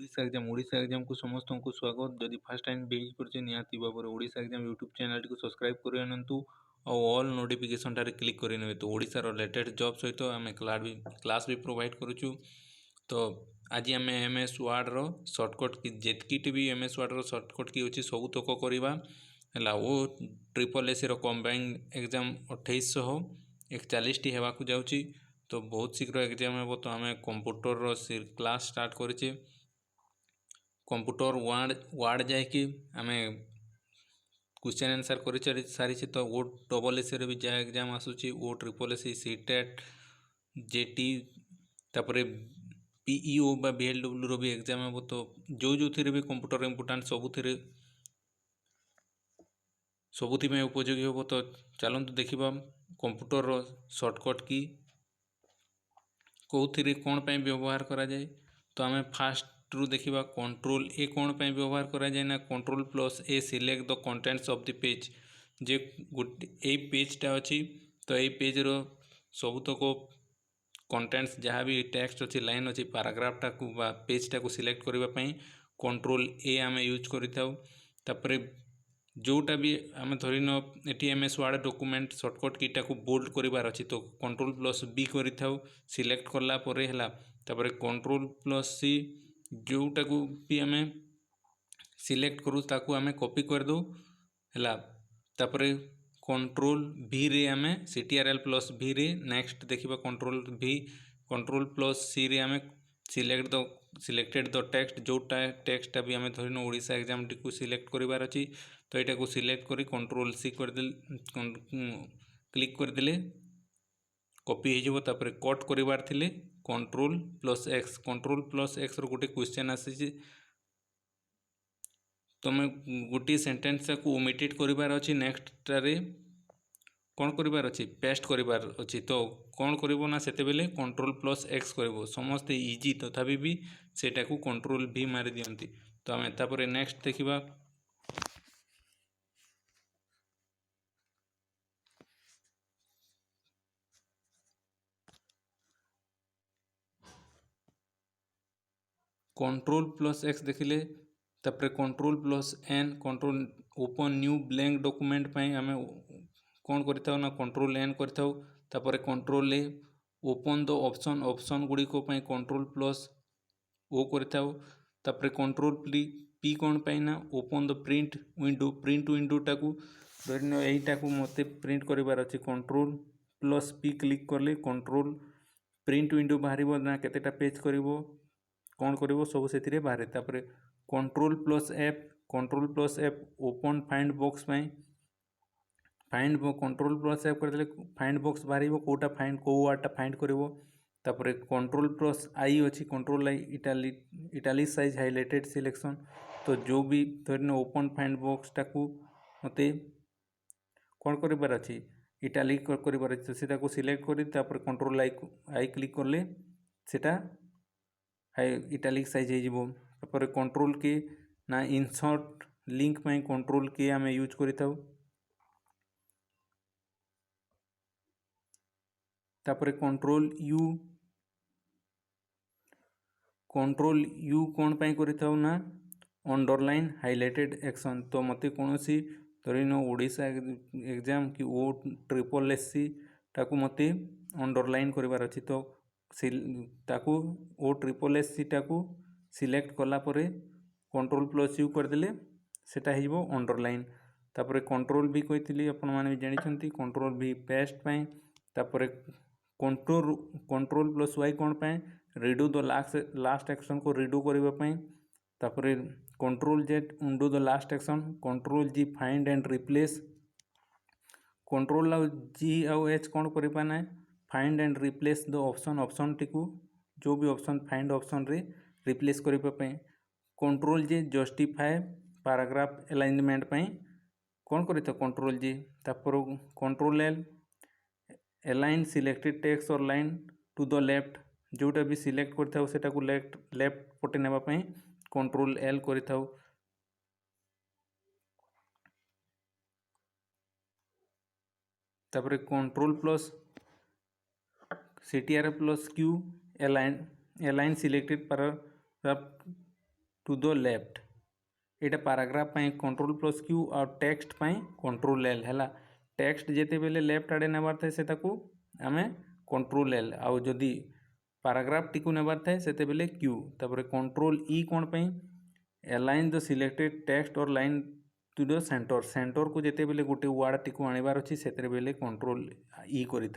Odisha exam को समस्त को स्वागत। जदि फर्स्ट टाइम विजिट करछे निहाती भाବରେ ओडिशा एग्जाम यूट्यूब चैनल को सब्सक्राइब कर आनंतु और ऑल नोटिफिकेशन टारे क्लिक कर नेबे। तो ओडिशा रो लेटेस्ट जॉब सहित आम क्लास भी प्रोवाइड करूछु। तो आज आम एमएस वर्ड रो शॉर्टकट की जेतकी भी एमएस वर्ड रो शॉर्टकट की अछि सब तक करबा हला। ओ ट्रिपल एस रो कंबाइन एग्जाम 2841 टी हेबा को जाउची। तो बहुत शीघ्र एग्जाम हेबो। तो आम कंप्यूटर रो क्लास स्टार्ट करिचे। कंप्यूटर वार्ड जाकि आम क्वेश्चन आंसर कर सारी। तो ओ डबल एस भी जहाँ एग्जाम आसूची ओ ट्रिपल एस सीटेट जेटी तापर पीईओ बा बीएलडब्ल्यू रो भी एग्जाम हेबो। तो जो थी भी कंप्यूटर इम्पोर्टाट सबुथि में उपयोगी हेबो। तो चलतु देखा कंप्यूटर रो शॉर्टकट की कौन कौन पे व्यवहार करा जाए। तो आम फास्ट रु देखा कंट्रोल ए कौन पे व्यवहार करा जाए ना control plus A select the contents of the page. जे गोटे पेजटा अच्छी तो ये पेज रो सबुतक कंटेंट्स जहाँ भी टेक्स्ट अच्छी लाइन अच्छी पैराग्राफटा को पेजटा को सिलेक्ट करने कंट्रोल ए आम यूज कर जोटा भी आम धरन ये एमएस वर्ड डॉक्यूमेंट शॉर्टकट कीटा को बोल्ड करार अच्छी। तो कंट्रोल प्लस बी कर सिलेक्ट कला है कंट्रोल प्लस सी जोटा को भी आम सिलेक्ट करूँ ताकू आम कॉपी करदे है। कंट्रोल भी रे आम सीटीआरएल प्लस भी रे नेक्स्ट देखा कंट्रोल प्लस सी रे आम सिलेक्टेड द टेक्स्ट जोटा टेक्सटा भी आम धरन ओडिशा एग्जाम टी को सिलेक्ट करार अच्छी। तो यहाँ को सिलेक्ट करी कंट्रोल सी कर क्लिक करदे कॉपी हो कट करार थिले कंट्रोल प्लस एक्स रो गोटे क्वेश्चन आसी। तुम गोटे सेंटेंस को ओमिटेड करार अच्छी नेक्स्ट कौन करार अच्छी पेस्ट करार अच्छी। तो कौन करना से कंट्रोल प्लस एक्स कर समस्ते इजी तथापि भी सेटा को कंट्रोल भी मारी दियंती। तो आम तापर नेक्स्ट देखा कंट्रोल प्लस एक्स देखिले तापर control plus N control open new blank document आम कौन करता ना कंट्रोल एन कर control A open the option गुड़ी कंट्रोल प्लस ओ कर कंट्रोल पी कौन पाइना ओपन द प्रिंट विंडोटा को धरन यहीटा को मत प्रिंट करार अच्छी। कंट्रोल प्लस पी क्लिक कले कंट्रोल प्रिंट विंडो बाहर ना केतेटा पेज कर कौन कर सब से बाहर। तापर control plus F open find box control plus F कर फाइंड बॉक्स बाहर कौटा फाइंड कौ वार्डटा फाइंड कर कंट्रोल प्लस आई अच्छी control I italic size highlighted selection. तो जो भी धरन ओपन फाइंड बॉक्सटा को मत कौन करार अच्छी इटालिक करार अच्छी से सिलेक्ट कर कंट्रोल आई क्लिक कले सेटा इटालिक साइज हो कंट्रोल के ना इंसर्ट लिंक में कंट्रोल के आम यूज कर कंट्रोल यू कौन कर ना अंडरलाइन हाइलाइटेड एक्शन। तो मत कौन सी धरन ओडिशा एग्जाम की ओ ट्रिपल एस सी टाकू मत अंडरलाइन करार अच्छी। तो ताकू ओ ट्रिपल एस सी टाकू सिलेक्ट कलापर कंट्रोल प्लस यू करदे सेटा हो अंडरलाइन। तापर कंट्रोल भी कही आपने जानते कंट्रोल भी पेस्ट तापर कंट्रोल प्लस वाई कौन पाए रिडू द लास्ट एक्शन को रिडू करने तापर control Z undo the last action control G find and replace control G आउ एच कौन करना find and replace the option टी को जो भी ऑप्शन फाइंड ऑप्शन रे रिप्लेस करने control J justify paragraph alignment कौन कर कंट्रोल जी तापर control L align selected text और लाइन टू द लेफ्ट जोटा भी सिलेक्ट कर लेफ्ट पटे नापी कंट्रोल एल कर control plus CTR plus Q align selected paragraph to the left एटा पैराग्राफ पाई कंट्रोल प्लस क्यू और टेक्स्ट पाई कंट्रोल एल है टेक्स्ट जिते बेले लेफ्ट आड़े नेबार थाए से आमे कंट्रोल एल आउ जदि पैराग्राफ टी नेबार थाए से बेले क्यू तापर कंट्रोल ई कौन पाई अलाइन द सिलेक्टेड टेक्स्ट और line to the centre centre को जिते बेले गोटे वर्ड टी आनबार अच्छी से बेले कंट्रोल ई करें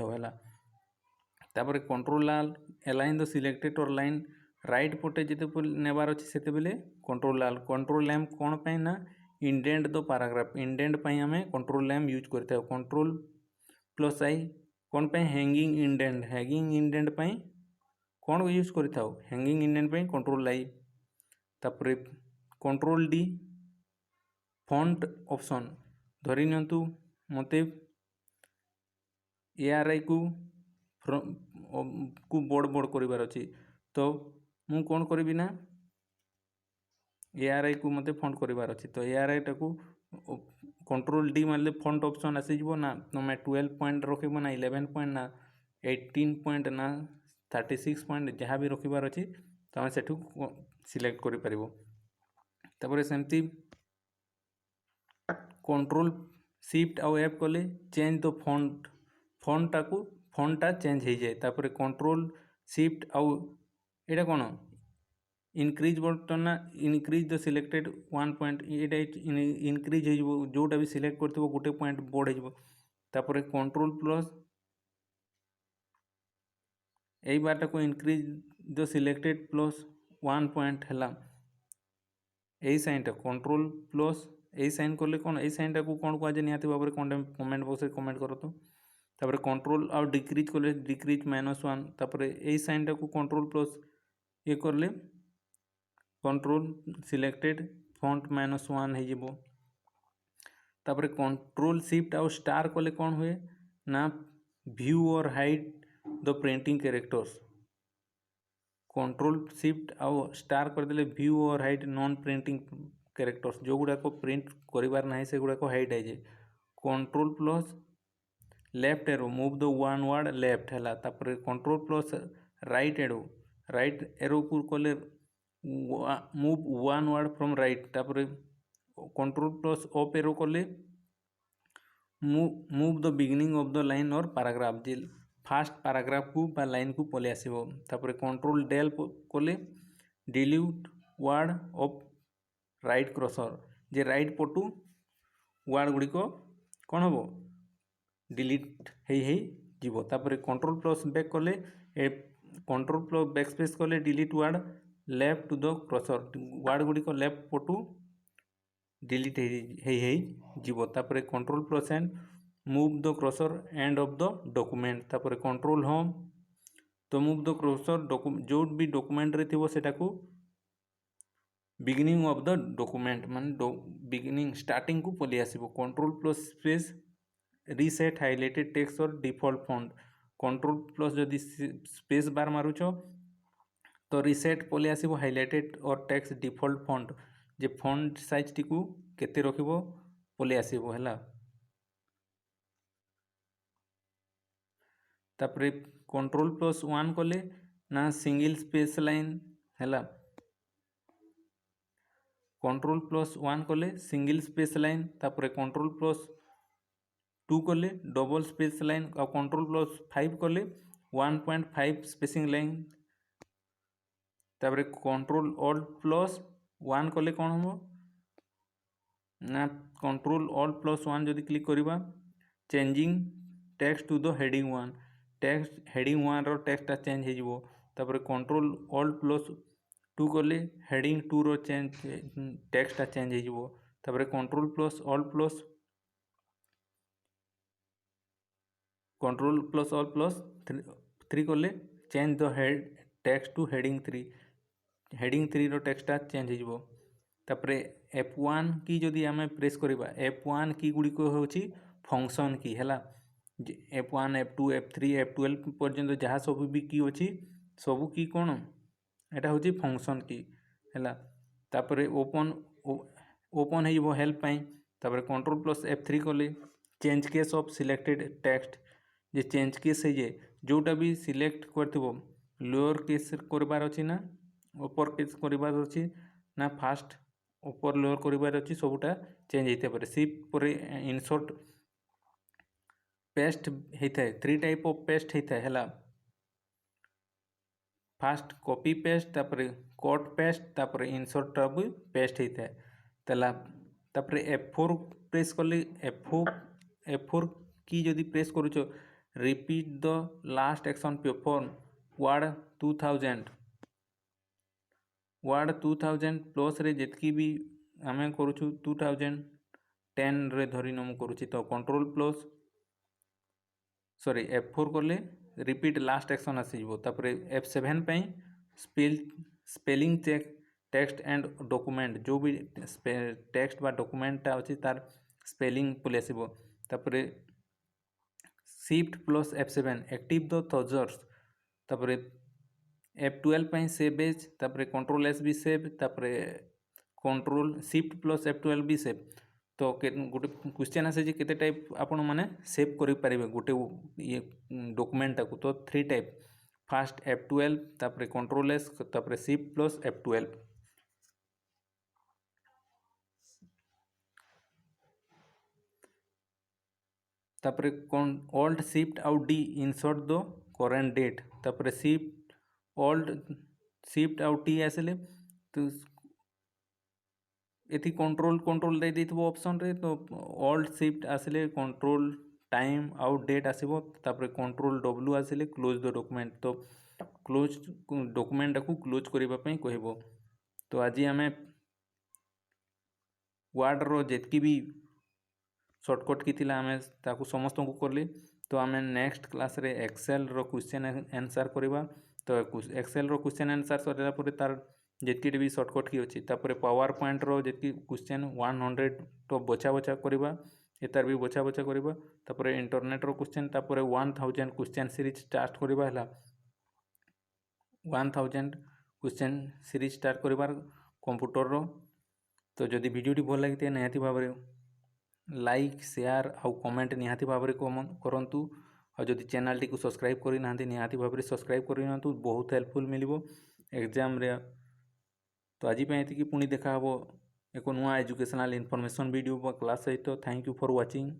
तापर कंट्रोल अलाइन द सिलेक्टेड और लाइन राइट पटे जिते नेबार अच्छी से बेले कंट्रोल एम कौन पाई ना इंडेंट द पैराग्राफ इंडेंट पाई आमे कंट्रोल एम यूज करते कंट्रोल प्लस आई कौन पाई हैंगिंग इंडेंट पाई कौन यूज करता hanging indent pi control I तापर कंट्रोल डी फॉन्ट ऑप्शन धरी नियंतु मते एआरआई को बड़ बड़ करिवार अछि तो मु कौन करी ना एआरआई को मते फॉन्ट करिवार अछि तो एआरआई टाकू कंट्रोल डी मारले फॉन्ट ऑप्शन आसी जिवो ना तमे 12 पॉइंट रखिबो ना 11 पॉइंट ना 18 पॉइंट ना 36 पॉइंट जहाँ भी रखिबार अछि तमे सेठू सिलेक्ट करि परिबो तापर सेमती कंट्रोल शिफ्ट आउ एफ कले चेंज द फॉन्टा चेंज हो जाए तापर कंट्रोल शिफ्ट आउ एटा कौन इनक्रीज बटन ना इनक्रीज द सिलेक्टेड 1 पॉइंट ये इनक्रीज हो जोटा भी सिलेक्ट करथिबो गोटे पॉइंट बढ़ हो तापर कंट्रोल प्लस यही बारटा को increase the selected plus 1 point है यही साइनटा कंट्रोल प्लस यही साइन कले कौन यही साइनटा को कौन कहुए निहाती भाव में कमेंट बॉक्स में कमेंट करो तो तापर कंट्रोल आउ डिक्रीज कले डिक्रीज -1 तापर यही साइनटा को कंट्रोल प्लस ये करले कंट्रोल सिलेक्टेड फॉन्ट -1 हो तापर कंट्रोल शिफ्ट आउ स्टार कले कौन हुए ना व्यू और hide the printing characters control shift आउ स्टार करदे व्यू और हाइड नॉन प्रिंटिंग कैरेक्टर्स जो गुड़ाक प्रिंट करिवार ना से गुड़ाक हाइड हो जाए control plus left arrow move the one word left है तापर कंट्रोल प्लस राइट एरो को कले move one word from right तापर कंट्रोल प्लस अप एरो कले move the beginning of the line और पैराग्राफ जे फास्ट पैराग्राफ को बा line को पले आसीबो तापर कंट्रोल डेल कले delete word of right crusher J right पटू वर्ड गुड़ी कौन हम डिलीट हो तापर कंट्रोल प्लस बैक कले कंट्रोल प्लस बैक स्पेस कले delete word left to the cursor word गुड़ी लेफ्ट पटू डिलीट हो तापर control plus end move the cursor end of the document तापर control home to move the cursor जो भी document रे थिबो सेटा को बिगिनिंग ऑफ द डॉक्यूमेंट माने बिगिनिंग स्टार्टिंग को पले आसीबो control plus space reset highlighted text और डिफॉल्ट फॉन्ट कंट्रोल प्लस जदि स्पेस बार मारुछ तो रीसेट पले आसीबो हाइलाइटेड और टेक्स्ट डिफॉल्ट फॉन्ट जे फॉन्ट साइज टी को केते रखिबो पले आसीबो हैला तापर कंट्रोल प्लस 1 कले ना सिंगल स्पेस लाइन हैला कंट्रोल प्लस 1 कले सिंगल स्पेस लाइन तापर कंट्रोल प्लस 2 कले डबल स्पेस लाइन और कंट्रोल प्लस 5 कले 1.5 स्पेसिंग लाइन तापर कंट्रोल ऑल्ट प्लस 1 कले कौन हम ना कंट्रोल ऑल्ट प्लस 1 जदि क्लिक करिबा changing text to the heading 1 text heading 1 रो टेक्स्ट चेंज हो तापर कंट्रोल ऑल्ट प्लस 2 कले हेडिंग 2 रो चेंज टेक्स्ट चेंज हो तापर control plus alt plus all plus 3 कले change the head text to heading 3 रो टेक्स्ट चेंज हो तापर F1 की जदि आमे प्रेस करिबा F1 की गुडी को होची फंक्शन की हैला F1 F2 F3 F12 पर्यंत जहाँ सब भी की अच्छी सबू की कौन एटा होची फंक्शन की हैला तापर ओपन हो हेल्प पाई तापर कंट्रोल प्लस F3 कले change case of selected text J change case है जे जोटा भी सिलेक्ट करथिबो लोअर केस करबार अछि ना अपर केस करबार अछि ना फास्ट ऊपर लोअर कर सबूटा चेंज होता है शिफ्ट पर इनसर्ट पेस्ट होता है 3 टाइप ऑफ पेस्ट होता है फास्ट कॉपी पेस्ट तापर कट पेस्ट तापर इनसर्ट भी पेस्ट होता है तापर F4 प्रेस कले F4 की जदि प्रेस करूच repeat the last action perform ward 2000 plus रे जितकी भी आम करूँ 2010 रे धरी नमु करूँ तो कंट्रोल प्लस सॉरी F4 कले रिपीट लास्ट एक्शन आसीज तापर F7 पे spelling check text and document जो भी टेक्स्ट बा डॉक्यूमेंटा अच्छी तार स्पेलिंग पलि आसो तापर shift plus F7 active the thesaurus तापर F12 पे सेव एज तापर कंट्रोल एस भी सेव तापर कंट्रोल शिफ्ट प्लस F12 भी सेव तो गोटे क्वेश्चन आसे केते टाइप आपण माने सेव करि पारिबे गोटे ये डॉक्यूमेंट को तो 3 टाइप फास्ट F12 तापर कंट्रोल एस तापर शिफ्ट प्लस F12 तापर ऑल्ट शिफ्ट आउ D insert the current date तापर शिफ्ट ऑल्ट शिफ्ट आउ टी आसले तो ये कंट्रोल दे देथिबो ऑप्शन रे तो ऑल्ट शिफ्ट आसले कंट्रोल टाइम आउ डेट आसबो तापर कंट्रोल डब्ल्यू आसले क्लोज द डॉक्यूमेंट तो क्लोज डॉक्यूमेंट को क्लोज करबा पई कहबो तो आज आमे वार्ड रो जेतकी भी शॉर्टकट की थिला आमे ताकू समस्त को करले तो आमे नेक्स्ट क्लास रे एक्सेल रो क्वेश्चन आंसर करबा तो एक्सेल रो क्वेश्चन आंसर सरला परे तार जेतकी भी शॉर्टकट की अछि तापर पावर पॉइंट रो जेतकी क्वेश्चन 100 तो बचा बचा करबा एतार भी बचा बचा करबा तापर इंटरनेट रो क्वेश्चन तापर 1000 क्वेश्चन सीरीज स्टार्ट करबा हला 1000 क्वेश्चन सीरीज स्टार्ट करबार कंप्यूटर रो तो जदि वीडियो भल लगी निहाती भाव लाइक शेयर आउ कमेंट निहाती भाव करंतु और जदि चैनल टी को सब्सक्राइब करि नांती निहाती भाव सब्सक्राइब करिनतु बहुत हेल्पफुल मिलिबो एग्जाम रे तो आज ये पुणी देखा एक नुआ एजुकेशनल इनफॉरमेशन वीडियो क्लास सहित थैंक यू फॉर वाचिंग।